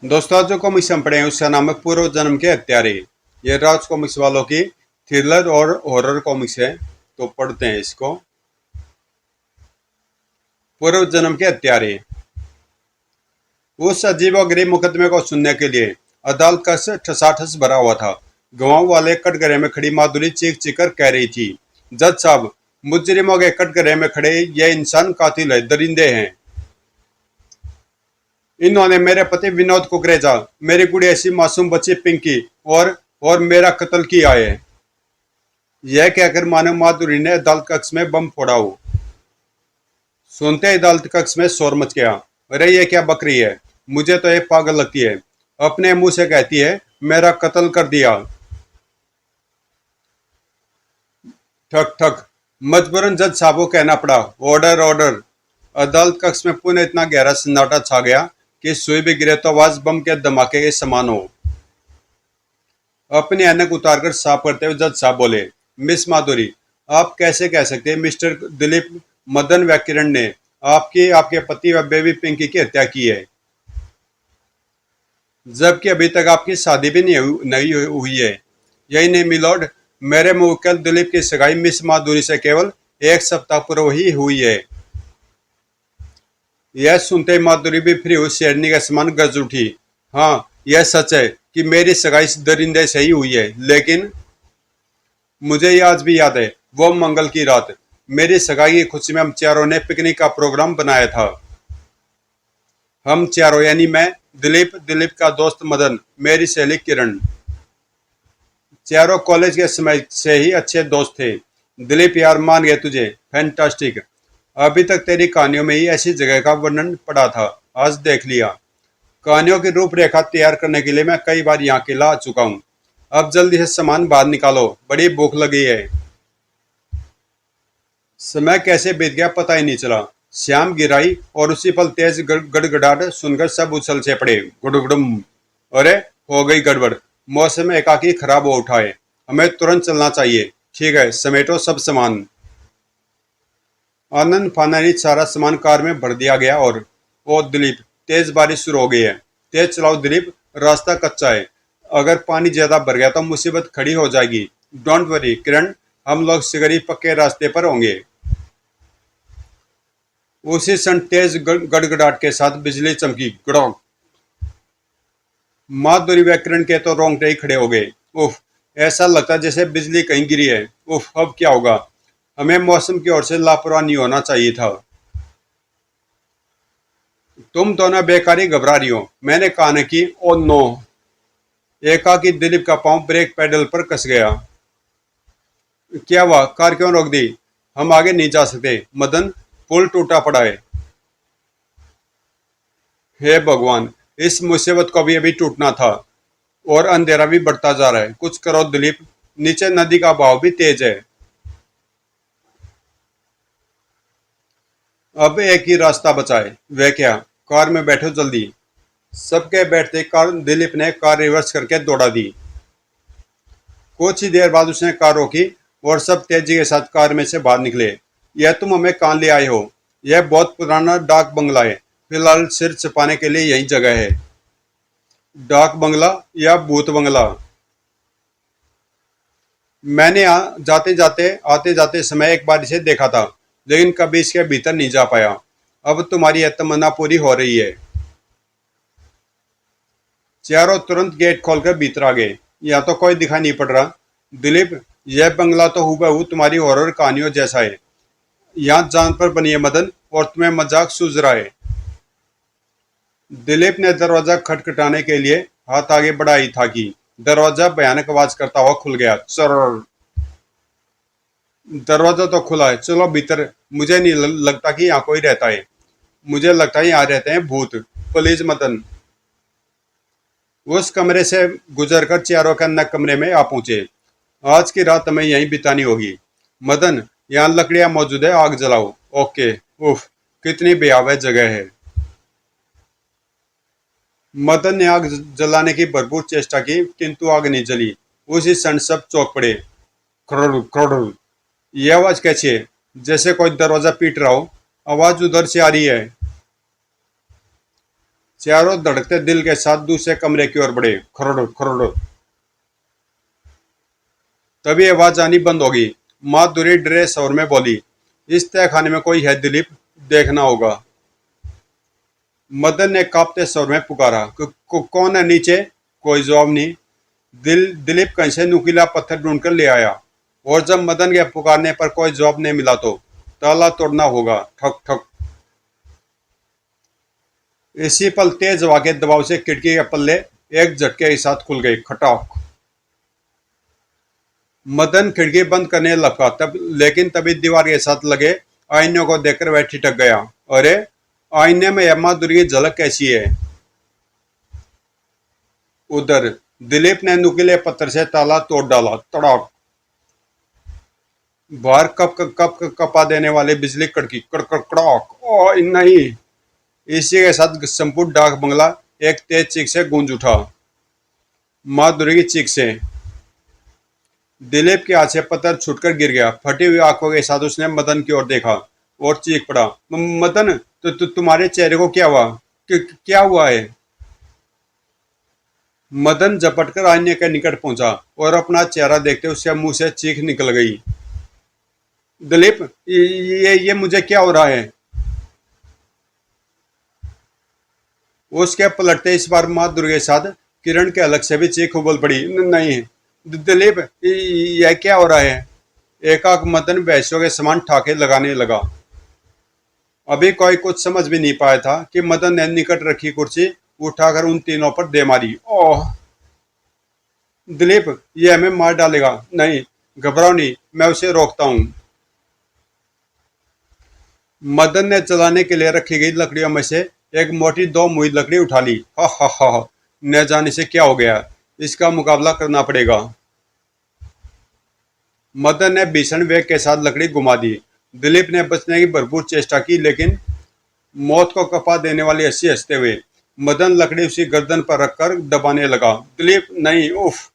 दोस्तों आज जो कॉमिक्स हम पढ़े हैं उसका नाम है पूर्व जन्म के हत्यारे। ये राज कॉमिक्स वालों की थ्रिलर और हॉरर कॉमिक्स है, तो पढ़ते हैं इसको। पूर्व जन्म के हत्यारे। उस अजीब और गरीब मुकदमे को सुनने के लिए अदालत का ठसाठस भरा हुआ था। गवाह वाले कटघरे में खड़ी माधुरी चीख चीख कर कह रही थी, जज साहब, मुजरिमों के कटघरे में खड़े ये इंसान कातिल है, दरिंदे हैं। इन्होंने मेरे पति विनोद कुकरेजा, मेरी गुड़िया सी मासूम बच्ची पिंकी और मेरा कत्ल किया है। यह कहकर मानव माधुरी ने अदालत कक्ष में बम फोड़ा हो। सुनते ही अदालत कक्ष में शोर मच गया। अरे ये क्या बकरी है, मुझे तो ये पागल लगती है। अपने मुंह से कहती है मेरा कत्ल कर दिया। ठक ठक, मजबूरन जज साहब को कहना पड़ा, ऑर्डर ऑर्डर। अदालत कक्ष में पुनः इतना गहरा सन्नाटा छा गया कि सुई भी गिरे तो आवाज बम के धमाके के समान हो। अपनी ऐनक उतारकर साफ करते हुए जज साहब बोले, मिस माधुरी, आप कैसे कह सकते हैं मिस्टर दिलीप मदन व्याकिरण ने आपकी आपके पति व बेबी पिंकी की हत्या की है, जबकि अभी तक आपकी शादी भी नहीं हुई है। यही नहीं मिलॉर्ड, मेरे मुवक्किल दिलीप की सगाई मिस माधुरी से केवल एक सप्ताह पूर्व ही हुई है। यह सुनते ही माधुरी भी फ्री हुई शेरनी के समान गरज उठी। हाँ, यह सच है कि मेरी सगाई इस दरिंदे से ही हुई है, लेकिन मुझे ये आज भी याद है वो मंगल की रात। मेरी सगाई की खुशी में हम चारों ने पिकनिक का प्रोग्राम बनाया था। हम चारों यानी मैं, दिलीप, दिलीप का दोस्त मदन, मेरी सहेली किरण, चारों कॉलेज के समय से ही अच्छे दोस्त थे। दिलीप यार, मान गए तुझे, फैंटास्टिक। अभी तक तेरी कहानियों में ही ऐसी जगह का वर्णन पड़ा था, आज देख लिया। कहानियों की रूपरेखा तैयार करने के लिए मैं कई बार यहाँ किला आ चुका हूँ। अब जल्दी से सामान बाहर निकालो, बड़ी भूख लगी है। समय कैसे बीत गया पता ही नहीं चला। श्याम गिराई और उसी पल तेज गड़गड़ाहट सुनकर सब उछल से पड़े। गुड़गुड़म। अरे, हो गई गड़बड़। मौसम एकाकी खराब हो उठा है, हमें तुरंत चलना चाहिए। ठीक है, समेटो सब सामान। आनंद फाननी सारा सामान कार में भर दिया गया और ओ दिलीप, तेज बारिश शुरू हो गई है। तेज चलाओ दिलीप, रास्ता कच्चा है। अगर पानी ज्यादा भर गया तो मुसीबत खड़ी हो जाएगी। डोंट वरी किरण, हम लोग सिगरी पक्के रास्ते पर होंगे। उसी क्षण तेज गड़गड़ाहट के साथ बिजली चमकी। गड़ोक। माधुरी व्याकरण के तो रोंगटे ही खड़े हो गए। उफ, ऐसा लगता जैसे बिजली कहीं गिरी है। उफ, अब क्या होगा। हमें मौसम की ओर से लापरवाह नहीं होना चाहिए था। तुम दोनों बेकारी घबरा रही हो, मैंने कहा न कि। Oh no. एकाकी दिलीप का पांव ब्रेक पेडल पर कस गया। क्या हुआ, कार क्यों रोक दी। हम आगे नहीं जा सकते मदन, पुल टूटा पड़ा है। हे भगवान, इस मुसीबत को भी अभी टूटना था और अंधेरा भी बढ़ता जा रहा है। कुछ करो दिलीप, नीचे नदी का बहाव भी तेज है। अब एक ही रास्ता बचा है। वह क्या। कार में बैठो जल्दी। सबके बैठते कार दिलीप ने कार रिवर्स करके दौड़ा दी। कुछ ही देर बाद उसने कार रोकी और सब तेजी के साथ कार में से बाहर निकले। यह तुम हमें कहाँ ले आए हो। यह बहुत पुराना डाक बंगला है, फिलहाल सिर छिपाने के लिए यही जगह है। डाक बंगला या भूत बंगला। मैंने जाते जाते आते जाते समय एक बार इसे देखा था, लेकिन कभी इसके भीतर नहीं जा पाया। अब तुम्हारी यह तमन्ना पूरी हो रही है। चारों तुरंत गेट खोलकर भीतर आ गए। यहाँ तो कोई दिखाई नहीं पड़ रहा। दिलीप, यह बंगला तो हूबहू तुम्हारी हॉरर कहानियों जैसा है। यहाँ जान पर बनी है मदन, और तुम्हें मजाक सूझ रहा है। दिलीप ने दरवाजा खटखटाने के लिए हाथ आगे बढ़ाई था कि दरवाजा भयानक आवाज करता हुआ खुल गया। चर। दरवाजा तो खुला है, चलो भीतर। मुझे नहीं लगता कि यहाँ कोई रहता है। मुझे लगता है यहाँ रहते हैं भूत। प्लीज मदन। उस कमरे से गुजरकर चारों के अन्य कमरे में आ पहुंचे। आज की रात हमें यहीं बितानी होगी। मदन, यहाँ लकड़ियां मौजूद है, आग जलाओ। ओके। उफ, कितनी भयावह जगह है। मदन ने आग जलाने की भरपूर चेष्टा की, किंतु आग नहीं जली। उसी क्षण सब चौंक पड़े। खड़ुड़ खड़ुड़। यह आवाज कैसी है, जैसे कोई दरवाजा पीट रहा हो। आवाज उधर से आ रही है। चारों धड़कते दिल के साथ दूसरे कमरे की ओर बढ़े। खरोड़ खरोड़। तभी आवाज आनी बंद होगी। माधुरी डरे स्वर में बोली, इस तहखाने में कोई है दिलीप, देखना होगा। मदन ने कांपते स्वर में पुकारा, कौन है नीचे? कोई जवाब नहीं। दिलीप कहीं से नुकीला पत्थर ढूंढकर ले आया, और जब मदन के पुकारने पर कोई जवाब नहीं मिला तो ताला तोड़ना होगा। ठक ठक। इसी पल तेज हवा के दबाव से खिड़की के पल्ले एक झटके के साथ खुल गए। खटाक। मदन खिड़की बंद करने लगा लेकिन तभी दीवार के साथ लगे आईने को देखकर वह ठिठक गया। अरे, आईने में यह माधुरी की झलक कैसी है? उधर दिलीप ने नुकीले पत्थर से ताला तोड़ डाला। तड़ाक। बाहर कप कप कप कपा देने वाली बिजली कड़की। कड़कड़ कड़ाक। ओ नहीं। इसी के साथ संपूर्ण डाक बंगला एक तेज चीख से गूंज उठा। माधुरी की चीख से दिलीप के हाथ से पत्थर छूटकर गिर गया। फटी हुई आंखों के साथ उसने मदन की ओर देखा और चीख पड़ा, मदन, तुम्हारे चेहरे को क्या हुआ? क्या हुआ है? मदन झपटकर आईने के निकट पहुंचा और अपना चेहरा देखते उसके मुंह से चीख निकल गई। दिलीप, ये मुझे क्या हो रहा है? उसके पलटते इस बार माधुरी के साथ किरण के अलग से भी चीख उबल पड़ी। नहीं दिलीप, यह क्या हो रहा है? एकाक मदन भैंसों के समान ठाके लगाने लगा। अभी कोई कुछ समझ भी नहीं पाया था कि मदन ने निकट रखी कुर्सी उठाकर उन तीनों पर दे मारी। ओह दिलीप, ये हमें मार डालेगा। नहीं, घबराओ नहीं, मैं उसे रोकता हूं। मदन ने चलाने के लिए रखी गई लकड़ियों में से एक मोटी दो मुई लकड़ी उठा ली। हा हा हा। न जाने से क्या हो गया, इसका मुकाबला करना पड़ेगा। मदन ने भीषण वेग के साथ लकड़ी घुमा दी। दिलीप ने बचने की भरपूर चेष्टा की लेकिन मौत को कपा देने वाली हंसी हंसते हुए मदन लकड़ी उसी गर्दन पर रखकर दबाने लगा। दिलीप, नहीं, उफ,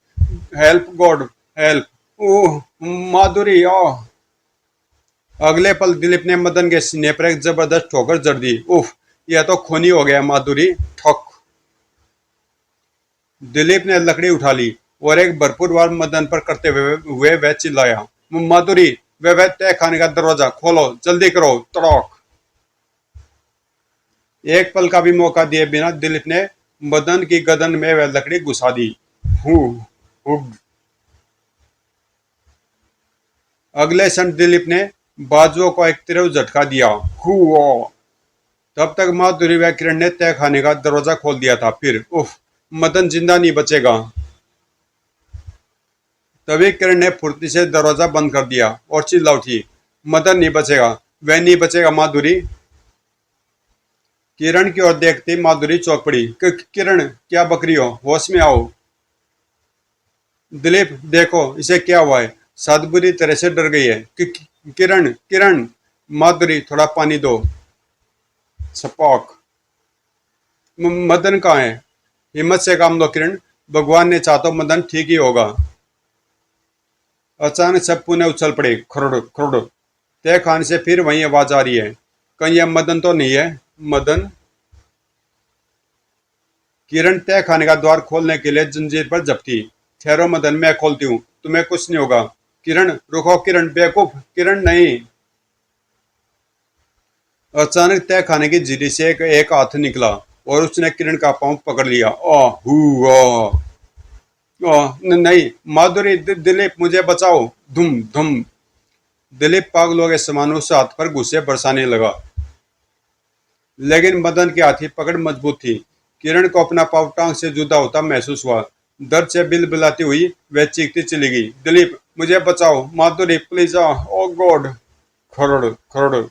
हेल्प गॉड, हेल्प, ओह माधुरी, ओह। अगले पल दिलीप ने मदन के सीने पर एक जबरदस्त ठोकर जड़ दी। उफ, यह तो खूनी हो गया माधुरी। ठक। दिलीप ने लकड़ी उठा ली और एक भरपूर वार मदन पर करते हुए वह चिल्लाया, माधुरी, वह तय खाने का दरवाजा खोलो, जल्दी करो। तड़ोक। एक पल का भी मौका दिए बिना दिलीप ने मदन की गर्दन में वह लकड़ी घुसा दी। Who who. अगले क्षण दिलीप ने बाजुओं को एक तीव्र झटका दिया। हु। तब तक माधुरी व किरण ने तय खाने का दरवाजा खोल दिया था। फिर उफ, मदन जिंदा नहीं बचेगा। तभी किरण ने फुर्ती से दरवाजा बंद कर दिया और चिल्ला उठी, मदन नहीं बचेगा, वह नहीं बचेगा माधुरी। किरण की ओर देखती माधुरी चौंक पड़ी। किरण, क्या बक रही हो? होश में आओ। दिलीप, देखो इसे क्या हुआ है, शायद बुरी तरह से डर गई है। किरण, किरण। माधुरी, थोड़ा पानी दो। छपॉक। मदन कहाँ है? हिम्मत से काम लो किरण, भगवान ने चाहा तो मदन ठीक ही होगा। अचानक सब पुनः उछल पड़े। खरोड़ खरोड़। तय खाने से फिर वही आवाज आ रही है। कहीं यह मदन तो नहीं है? मदन। किरण तय खाने का द्वार खोलने के लिए जंजीर पर झपटी। ठहरो मदन, मैं खोलती हूँ, तुम्हें कुछ नहीं होगा। किरण, रुको किरण, बेवकूफ। किरण, नहीं। अचानक तय खाने की झिरी से एक हाथ निकला और उसने किरण का पांव पकड़ लिया। नहीं माधुरी, दिलीप, मुझे बचाओ। धुम धुम। दिलीप पागलों के समान उस हाथ पर गुस्से बरसाने लगा लेकिन मदन की हाथी पकड़ मजबूत थी। किरण को अपना पांव टांग से जुदा होता महसूस हुआ। दर्द से बिलबिलाती हुई वह चीखती चली गई, दिलीप, मुझे बचाओ, माधुरी, please, O God. Kharoud Kharoud.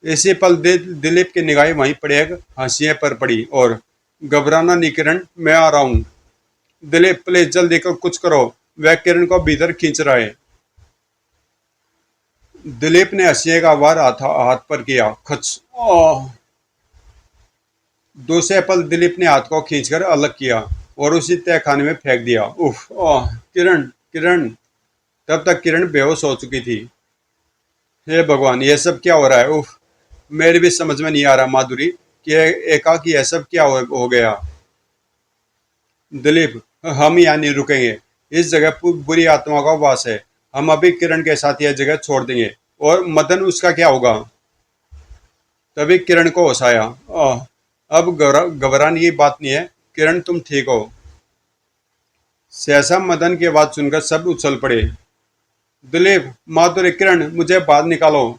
इसी पल दिलीप की निगाहें वहीं पड़े एक हाशिए पर पड़ी और घबराना नहीं किरण, मैं आ रहा हूं। दिलीप, प्लीज जल्दी कुछ करो, वह किरण को भीतर खींच रहा है। दिलीप ने हंसिए का वार हाथ पर किया। खच। दूसरे पल दिलीप ने हाथ को खींचकर अलग किया और उसी तहखाने में फेंक दिया। उफ, किरण, किरण। तब तक किरण बेहोश हो चुकी थी। हे भगवान, यह सब क्या हो रहा है? उफ, मेरी भी समझ में नहीं आ रहा माधुरी, कि एकाकी यह सब क्या हो गया। दिलीप, हम यहाँ नहीं रुकेंगे। इस जगह बुरी आत्मा का वास है। हम अभी किरण के साथ यह जगह छोड़ देंगे। और मदन, उसका क्या होगा? तभी किरण को होश आया। अब घबराने की बात नहीं है। किरण, तुम ठीक हो? सहसा मदन की आवाज सुनकर सब उछल पड़े। दिलीप, माधुरी, किरण, मुझे बाहर निकालो।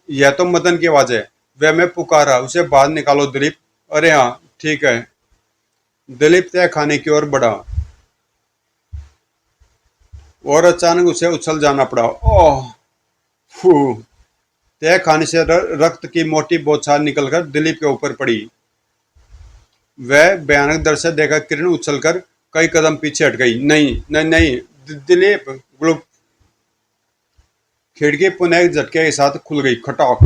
यह तो मदन की आवाज है। वह मैं पुकारा, उसे बाहर निकालो दिलीप। अरे हाँ, ठीक है। दिलीप तय खाने की ओर बढ़ा और अचानक उसे उछल जाना पड़ा। ओह, फू। तय खाने से रक्त की मोटी बौछार निकलकर दिलीप के ऊपर पड़ी। वह भयानक दृश्य देखकर किरण उछलकर कई कदम पीछे हट गई। नहीं नहीं नहीं, दिलीप। ग्लुप। खिड़की पुनः एक झटके के साथ खुल गई, खटाक।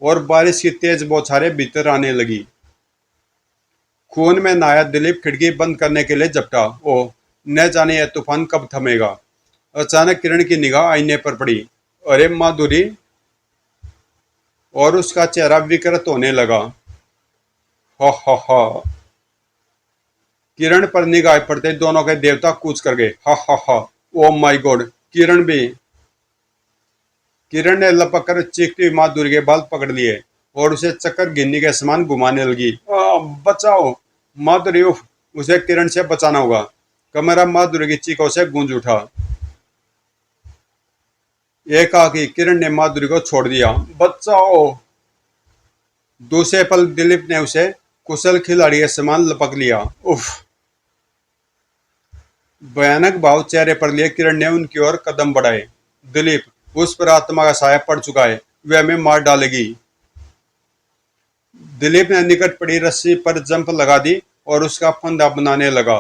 और बारिश की तेज बौछारें भीतर आने लगी। खून में नहाया दिलीप खिड़की बंद करने के लिए झपटा। ओह, न जाने यह तूफान कब थमेगा। अचानक किरण की निगाह आईने पर पड़ी। अरे माधुरी! और उसका चेहरा विकृत होने लगा। हा हा हा। किरण पर निगाह पड़ते दोनों के देवता कूच कर गए। हा हा हा। Oh my God! किरण भी। किरण ने लपक कर चीखती हुई माधुरी के बाल पकड़ लिए और उसे चक्कर गिन्नी के समान घुमाने लगी। बचाओ माधुरी! उफ! उसे किरण से बचाना होगा। कमरा माधुरी की चीखों से गूंज उठा। एकाएकी किरण ने माधुरी को छोड़ दिया। बचाओ! दूसरे पल दिलीप ने उसे कुशल खिलाड़ी के समान लपक लिया। उफ! भयानक भाव चेहरे पर लिए किरण ने उनकी ओर कदम बढ़ाए। दिलीप, उस पर आत्मा का साया पड़ चुका है। वह हमें मार डालेगी। दिलीप ने निकट पड़ी रस्सी पर जंप लगा दी और उसका फंदा बनाने लगा।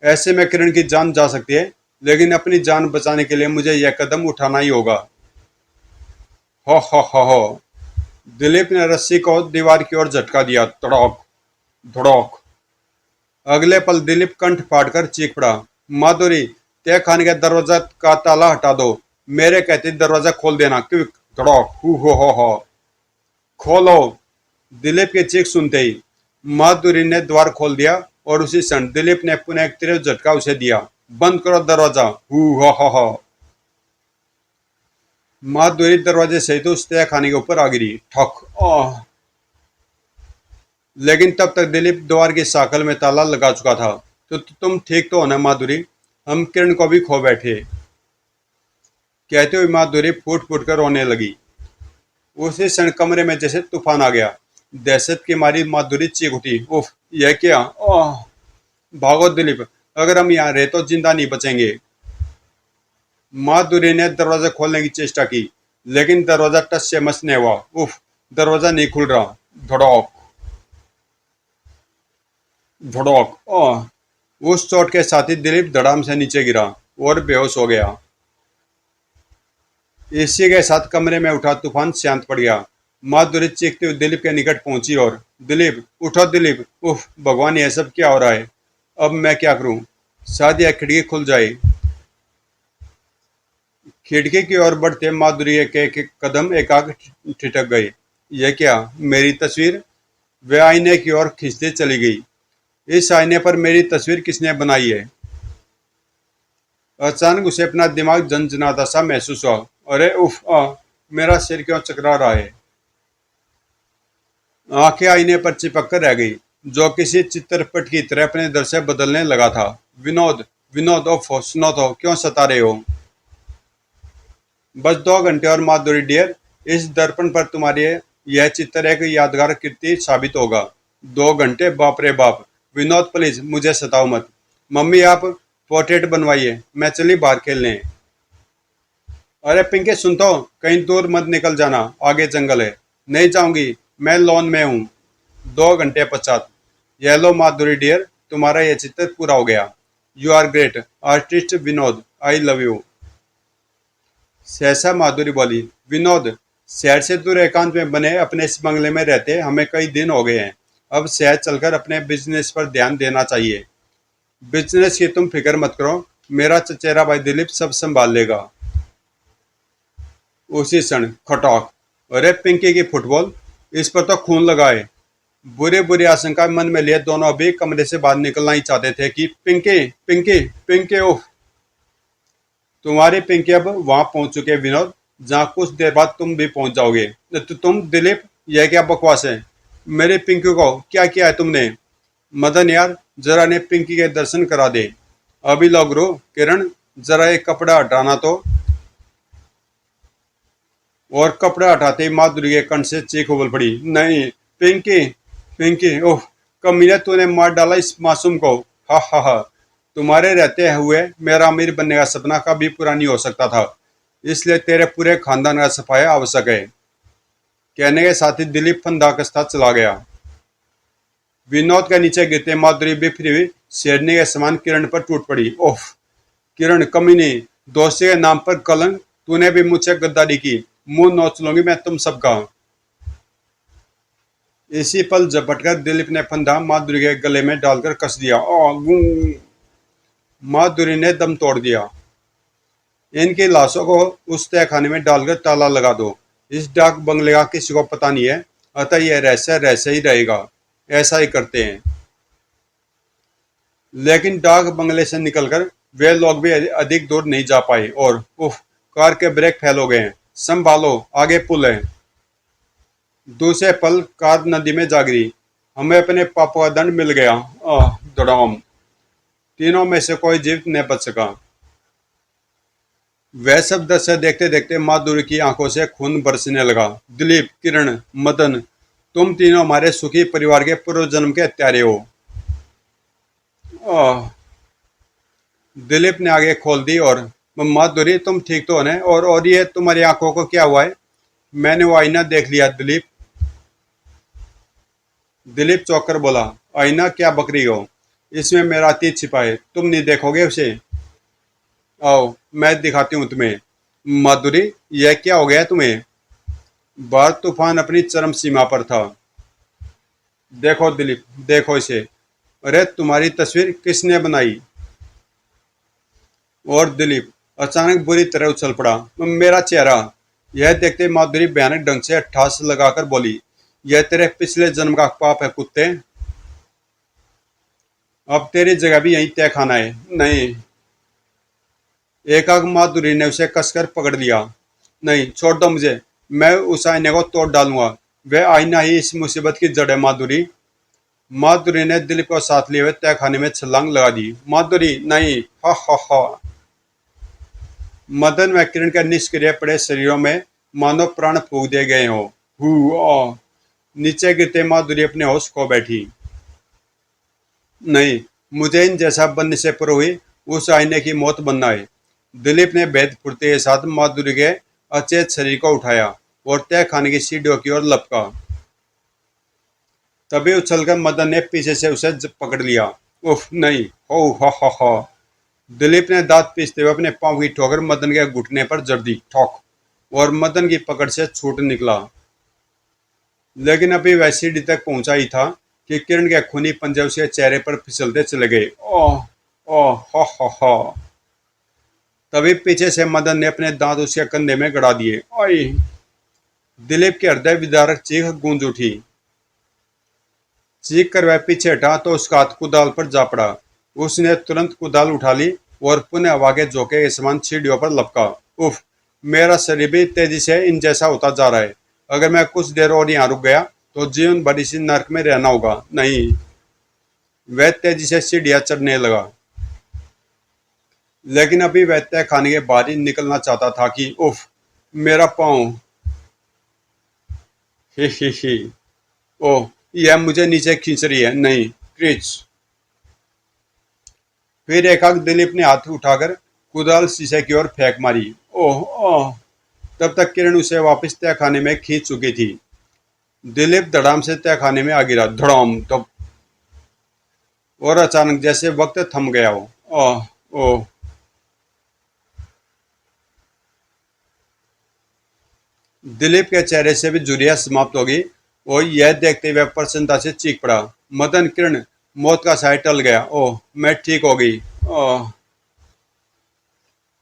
ऐसे में किरण की जान जा सकती है, लेकिन अपनी जान बचाने के लिए मुझे यह कदम उठाना ही होगा। हो हो हो हो। दिलीप ने रस्सी को दीवार की ओर झटका दिया। तड़ोक धड़ोक। अगले पल दिलीप कंठ फाड़कर चीख पड़ा। माधुरी, तय खाने के दरवाजा का ताला हटा दो। मेरे कहते दरवाजा खोल देना। क्विक! धड़ोक! हु हो। खोलो! दिलीप की चीख सुनते ही माधुरी ने द्वार खोल दिया और उसी क्षण दिलीप ने पुनः एक तीव्र झटका उसे दिया। बंद करो दरवाजा। हु हो। माधुरी दरवाजे से ही तो उस तय खाने के ऊपर आ गिरी। ठक! लेकिन तब तक दिलीप द्वार की साकल में ताला लगा चुका था। तो तुम ठीक तो हो ना माधुरी? हम किरण को भी खो बैठे। कहते हुए माधुरी फूट फूट कर रोने लगी। उसी क्षण कमरे में जैसे तूफान आ गया। दहशत की मारी माधुरी चीख उठी। उफ! यह क्या? ओह! भागो दिलीप, अगर हम यहाँ रहे तो जिंदा नहीं बचेंगे। माधुरी ने दरवाजा खोलने की चेष्टा की, लेकिन दरवाजा टस से मस नहीं हुआ। उफ! दरवाजा नहीं खुल रहा। धड़ोक धड़ोक। उस चोट के साथ ही दिलीप धड़ाम से नीचे गिरा और बेहोश हो गया। इसी के साथ कमरे में उठा तूफान शांत पड़ गया। माधुरी चीखते हुए दिलीप के निकट पहुंची और दिलीप, उठो दिलीप! उफ! भगवान, यह सब क्या हो रहा है? अब मैं क्या करूं? शायद यह खिड़की खुल जाए। खिड़की की ओर बढ़ते माधुरी के एक एक कदम एकाएक ठिठक गए। यह क्या? मेरी तस्वीर? वह आईने की ओर खींचती चली गई। इस आईने पर मेरी तस्वीर किसने बनाई है? अचानक उसे अपना दिमाग झनझनाता सा महसूस हुआ। अरे उफ! मेरा सिर क्यों चकरा रहा है? आंखें आईने पर चिपक कर रह गई, जो किसी चित्रपट की तरह अपने दृश्य बदलने लगा था। विनोद! विनोद! ओफ! सुनो तो, क्यों सता रहे हो? बस 2 घंटे और माधुरी डियर, इस दर्पण पर तुम्हारी यह चित्र एक यादगार कृति साबित होगा। 2 घंटे? बाप रे बाप! विनोद, प्लीज मुझे सताओ मत। मम्मी, आप पोर्ट्रेट बनवाइए, मैं चली बाहर खेलने। अरे पिंकी, सुन तो, कहीं दूर मत निकल जाना, आगे जंगल है। नहीं जाऊंगी, मैं लॉन में हूँ। 2 घंटे पश्चात। यह लो माधुरी डियर, तुम्हारा यह चित्र पूरा हो गया। You are great artist Vinod, I love you. सहसा माधुरी बोली। विनोद, शहर से दूर एकांत में बने अपने इस बंगले में रहते हमें कई दिन हो गए हैं। अब शहर चलकर अपने बिजनेस पर ध्यान देना चाहिए। बिजनेस की तुम फिक्र मत करो, मेरा चचेरा भाई दिलीप सब संभाल लेगा। उसी क्षण खटॉक! अरे पिंकी की फुटबॉल! इस पर तो खून लगाए। बुरे बुरे आशंका मन में लिए दोनों अभी कमरे से बाहर निकलना ही चाहते थे कि पिंकी पिंकी पिंकी, ओह तुम्हारे पिंकी अब वहां पहुंच चुके हैं विनोद, जहां कुछ देर बाद तुम भी पहुंच जाओगे। तो तुम दिलीप, यह क्या बकवास है? मेरे पिंकी को क्या किया है तुमने? मदन यार, जरा ने पिंकी के दर्शन करा दे। अभी लोग रो। किरण, जरा एक कपड़ा हटाना तो। और कपड़ा हटाते ही माधुरी के कंठ से चीख उबल पड़ी, नहीं पिंकी पिंकी, ओह कमीने, तूने मार डाला इस मासूम को। हा हा हा, तुम्हारे रहते हुए मेरा अमीर बनने का सपना कभी पूरा नहीं हो सकता था, इसलिए तेरे पूरे खानदान का सफाया आवश्यक है। कहने के साथ ही दिलीप फंदाकस्ता चला गया। विनोद के नीचे गिरते माधुरी बिफरी हुई शेरनी के समान किरण पर टूट पड़ी। ओह किरण कमीनी, दोस्ती के नाम पर कलंक, तूने भी मुझसे गद्दारी की, मुंह नोच लूंगी मैं तुम सबका। इसी पल झपटकर दिलीप ने फंदा माधुरी के गले में डालकर कस दिया। माधुरी ने दम तोड़ दिया। इनकी लाशों को उस तहखाने में डालकर ताला लगा दो। इस डाक बंगले का किसी को पता नहीं है, अतः यह रहस्य रहस्य ही रहेगा। ऐसा ही करते हैं। लेकिन डाक बंगले से निकलकर वे लोग भी अधिक दूर नहीं जा पाए और उफ, कार के ब्रेक फेल हो गए हैं। संभालो, आगे पुल है। दूसरे पल कार नदी में जा गिरी। हमें अपने पापों का दंड मिल गया। धड़ाम। तीनों में से कोई जीवित न बच सका। वह सब दृश्य देखते देखते माधुरी की आंखों से खून बरसने लगा। दिलीप, किरण, मदन, तुम तीनों हमारे सुखी परिवार के पूर्व जन्म के हत्यारे हो। आह, दिलीप ने आगे खोल दी और माधुरी तुम ठीक तो हो ना? और ये तुम्हारी आंखों को क्या हुआ है? मैंने वो आईना देख लिया दिलीप। दिलीप चौंक कर बोला, आईना? क्या बक रही हो? इसमें मेरा अतीत छिपा है, तुम नहीं देखोगे उसे। आओ मैं दिखाती हूँ तुम्हें। माधुरी, यह क्या हो गया तुम्हें? बाहर तूफान अपनी चरम सीमा पर था। देखो दिलीप, देखो इसे। अरे तुम्हारी तस्वीर किसने बनाई? और दिलीप अचानक बुरी तरह उछल पड़ा, मेरा चेहरा। यह देखते माधुरी भयानक ढंग से ठहास लगाकर बोली, यह तेरे पिछले जन्म का पाप है कुत्ते। अब तेरी जगह भी यहीं तय खाना है। नहीं। एकाएक माधुरी ने उसे कसकर पकड़ लिया। नहीं, छोड़ दो मुझे, मैं उस आईने को तोड़ डालूंगा। वह आईना ही इस मुसीबत की जड़ है माधुरी। माधुरी ने दिलीप को साथ लिए हुए तहखाने में छलांग लगा दी। माधुरी, नहीं। हा हा हा। मदन व किरण के निष्क्रिय पड़े शरीरों में मानो प्राण फूंक दिए गए हों। नीचे गिरते माधुरी अपने होश खो बैठी। नहीं, मुझे इन जैसा बनने से पूर्व हुई उस आईने की मौत बनना है। दिलीप ने भेद फुर्ती के साथ माधुरी के अचेत शरीर को उठाया और तहखाने की सीढ़ियों की ओर लपका। तभी उछलकर मदन ने पीछे से उसे पकड़ लिया। उफ, नहीं। हो हा हा हा। दिलीप ने दांत पीसते हुए अपने पांव की ठोकर मदन के घुटने पर जड़ दी। ठोक। और मदन की पकड़ से छूट निकला। लेकिन अभी वह सीढ़ी तक पहुंचा ही था कि किरण के खूनी पंजे उसके चेहरे पर फिसलते चले गए। ओह ओह हा हा हा। तभी पीछे से मदन ने अपने दांत उसके कंधे में गड़ा दिए। ओए! दिलीप के हृदय विदारक चीख गूंज उठी। चीख कर वह पीछे हटा तो उसका हाथ कुदाल पर जा पड़ा। उसने तुरंत कुदाल उठा ली और पुनः हवा के झोंके के समान सीढ़ियों पर लपका। उफ! मेरा शरीर भी तेजी से इन जैसा होता जा रहा है। अगर मैं कुछ देर और यहाँ रुक गया तो जीवन भर इसी नर्क में रहना होगा। नहीं। वह तेजी से सीढ़ियां चढ़ने लगा। लेकिन अभी वह तय खाने के बाहर ही निकलना चाहता था कि उफ! मेरा पाँव। ही। ओह! यह मुझे नीचे खींच रही है। नहीं। क्रिच। फिर एकाएक दिलीप ने हाथ उठाकर कुदाल शीशे की ओर फेंक मारी। ओह ओह! तब तक किरण उसे वापस तहखाने में खींच चुकी थी। दिलीप धड़ाम से तहखाने में आ गिरा। धड़ाम तब। और अचानक जैसे वक्त थम गया हो। ओह ओह! दिलीप के चेहरे से भी झुर्रियां समाप्त हो गई और यह देखते हुए प्रसन्नता से चीख पड़ा, मदन, किरण, मौत का साय टल गया। ओह, मैं ठीक हो गई। ओह!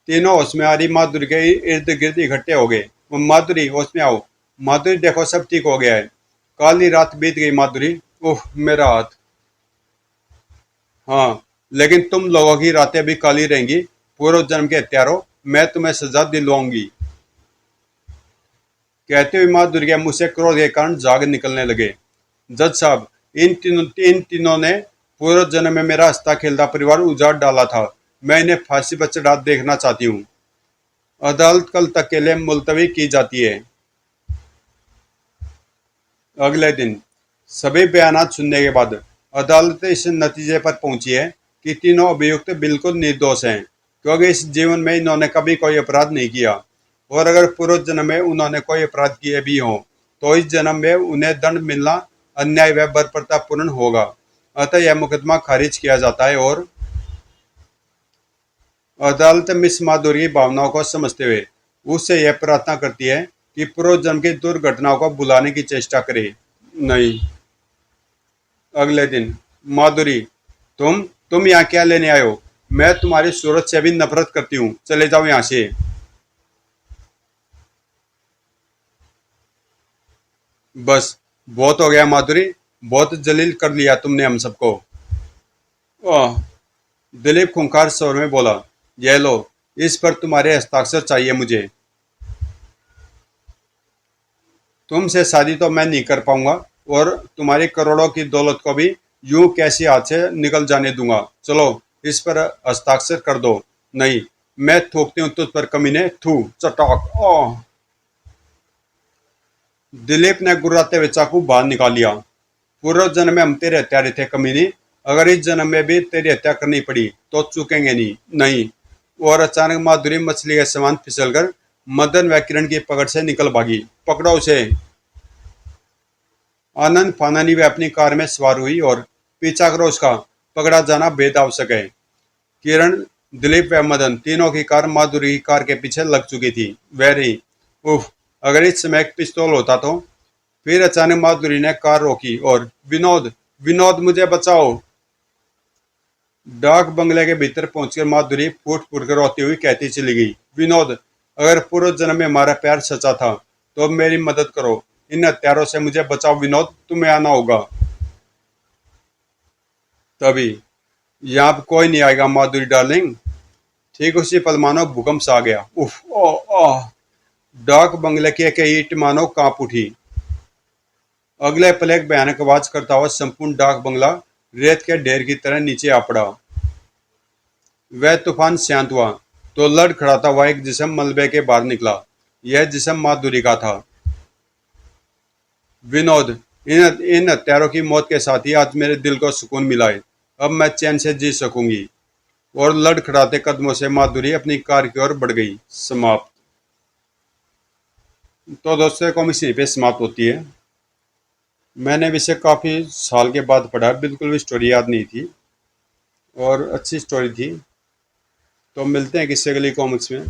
तीनों होश में आ रही माधुरी के इर्द गिर्द इकट्ठे हो गए। वो, माधुरी, होश में आओ। माधुरी, देखो सब ठीक हो गया है। काली रात बीत गई माधुरी। ओह मेरा हाथ। हाँ, लेकिन तुम लोगों की रातें भी काली रहेंगी। पूर्व जन्म के हत्यारों, मैं तुम्हें सजा दिलवाऊंगी। कहते हुए माँ दुर्गा मुँह से क्रोध के कारण झाग निकलने लगे। जज साहब, इन तीनों ने पूर्व जन्म में मेरा हंसता खेलता परिवार उजाड़ डाला था। मैं इन्हें फांसी पर चढ़ा देखना चाहती हूँ। अदालत कल तक के लिए मुलतवी की जाती है। अगले दिन सभी बयानात सुनने के बाद अदालत इस नतीजे पर पहुंची है कि तीनों अभियुक्त बिल्कुल निर्दोष हैं, क्योंकि इस जीवन में इन्होंने कभी कोई अपराध नहीं किया, और अगर पूर्व जन्म में उन्होंने कोई अपराध किए भी हों तो इस जन्म में उन्हें दंड मिलना अन्याय व बर्बरतापूर्ण होगा। अतः यह मुकदमा खारिज किया जाता है और अदालत मिस माधुरी की भावनाओं को समझते हुए उससे यह प्रार्थना करती है कि पूर्व जन्म की दुर्घटनाओं को भुलाने की चेष्टा करे। नहीं। अगले दिन माधुरी, तुम यहाँ क्या लेने आए हो? मैं तुम्हारी सूरत से भी नफरत करती हूँ, चले जाओ यहाँ से। बस, बहुत हो गया माधुरी, बहुत जलील कर लिया तुमने हम सबको। आह, दिलीप खूंखार स्वर में बोला। ये लो, इस पर तुम्हारे हस्ताक्षर चाहिए मुझे। तुमसे शादी तो मैं नहीं कर पाऊंगा, और तुम्हारी करोड़ों की दौलत को भी यूं कैसे हाथ से निकल जाने दूंगा। चलो, इस पर हस्ताक्षर कर दो। नहीं, मैं थूकती हूँ तुझ पर कमीने, थू चटाक। ओह। दिलीप ने गुर्राते हुए चाकू बाहर निकाल लिया। पूर्व जन्म में हम तेरे हत्यारे थे कमीने, अगर इस जन्म में भी तेरी हत्या करनी पड़ी तो चूकेंगे नहीं। नहीं। और अचानक माधुरी मछली के समान फिसलकर मदन व किरण की पकड़ से निकल भागी। पकड़ो उसे। आनंद फाननी वे अपनी कार में सवार हुई और पीछा करो उसका, पकड़ा जाना बेहद आवश्यक है। किरण, दिलीप व मदन तीनों की कार माधुरी की कार के पीछे लग चुकी थी। वह रही। उफ, अगर इस समय एक पिस्तौल होता तो। फिर अचानक माधुरी ने कार रोकी और विनोद, विनोद मुझे बचाओ। डाक बंगले के भीतर पहुंचकर माधुरी फूट फूट कर रोती हुई कहती चली गई। विनोद, अगर पूर्व जन्म में हमारा प्यार सच्चा था तो अब मेरी मदद करो। इन हत्यारों से मुझे बचाओ विनोद, तुम्हें आना होगा। तभी, यहाँ पे कोई नहीं आएगा माधुरी डार्लिंग। ठीक उसी पल मानो भूकंप सा आ गया। उफ, ओ, आह। डाक बंगले की एक ईंट मानो कांप उठी। अगले पल एक भयानक आवाज करता हुआ संपूर्ण डाक बंगला रेत के ढेर की तरह नीचे आ पड़ा। वह तूफान शांत हुआ तो लड़खड़ाता हुआ एक जिस्म मलबे के बाहर निकला। यह जिस्म माधुरी का था। विनोद, इन हत्यारों की मौत के साथ ही आज मेरे दिल को सुकून मिला है। अब मैं चैन से जी सकूंगी। और लड़खड़ाते कदमों से माधुरी अपनी कार की ओर बढ़ गई। समाप्त। तो दोस्तों, कॉमिक्स यहीं पे समाप्त होती है। मैंने भी इसे काफ़ी साल के बाद पढ़ा, बिल्कुल भी स्टोरी याद नहीं थी, और अच्छी स्टोरी थी। तो मिलते हैं किसी अगली कॉमिक्स में।